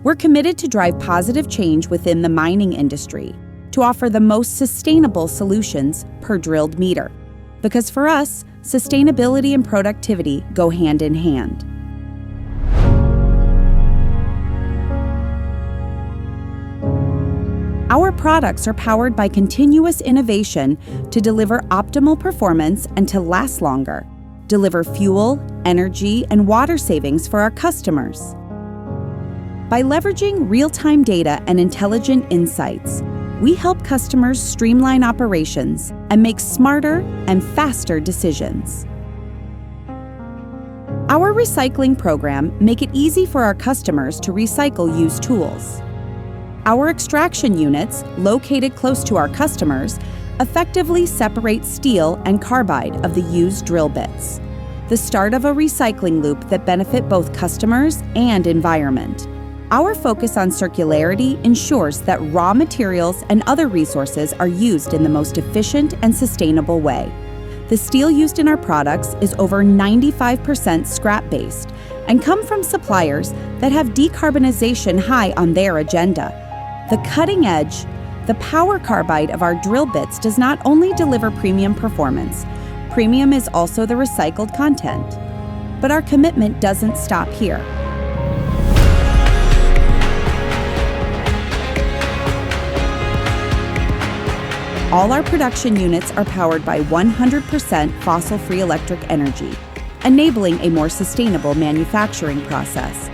We're committed to drive positive change within the mining industry, to offer the most sustainable solutions per drilled meter. Because for us, sustainability and productivity go hand in hand. Our products are powered by continuous innovation to deliver optimal performance and to last longer, deliver fuel, energy, and water savings for our customers. By leveraging real-time data and intelligent insights, we help customers streamline operations and make smarter and faster decisions. Our recycling program makes it easy for our customers to recycle used tools. Our extraction units, located close to our customers, effectively separate steel and carbide of the used drill bits, the start of a recycling loop that benefits both customers and environment. Our focus on circularity ensures that raw materials and other resources are used in the most efficient and sustainable way. The steel used in our products is over 95% scrap-based and come from suppliers that have decarbonization high on their agenda. The cutting edge, the power carbide of our drill bits does not only deliver premium performance, premium is also the recycled content. But our commitment doesn't stop here. All our production units are powered by 100% fossil-free electric energy, enabling a more sustainable manufacturing process.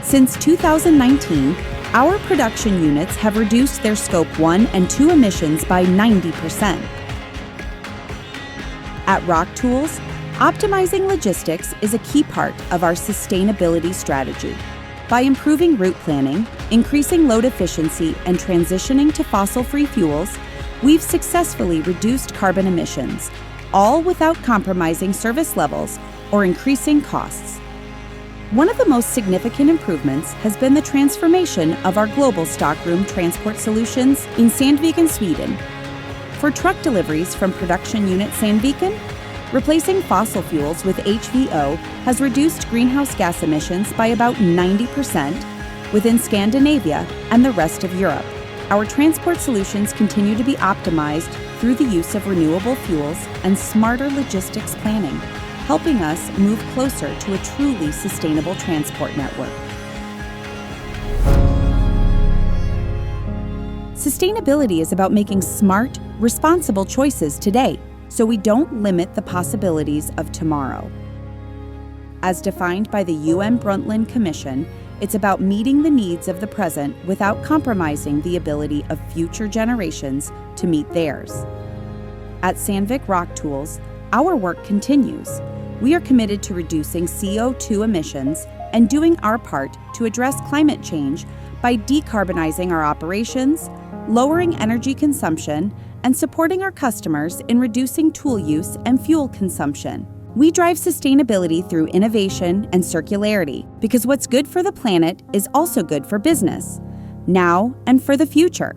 Since 2019, our production units have reduced their Scope 1 and 2 emissions by 90%. At Rock Tools, optimizing logistics is a key part of our sustainability strategy. By improving route planning, increasing load efficiency, and transitioning to fossil-free fuels, we've successfully reduced carbon emissions, all without compromising service levels or increasing costs. One of the most significant improvements has been the transformation of our global stockroom transport solutions in Sandvik, Sweden. For truck deliveries from production unit Sandviken, replacing fossil fuels with HVO has reduced greenhouse gas emissions by about 90% within Scandinavia and the rest of Europe. Our transport solutions continue to be optimized through the use of renewable fuels and smarter logistics planning, helping us move closer to a truly sustainable transport network. Sustainability is about making smart, responsible choices today, so we don't limit the possibilities of tomorrow. As defined by the UN Brundtland Commission, it's about meeting the needs of the present without compromising the ability of future generations to meet theirs. At Sandvik Rock Tools, our work continues. We are committed to reducing CO2 emissions and doing our part to address climate change by decarbonizing our operations, lowering energy consumption, and supporting our customers in reducing tool use and fuel consumption. We drive sustainability through innovation and circularity because what's good for the planet is also good for business, now and for the future.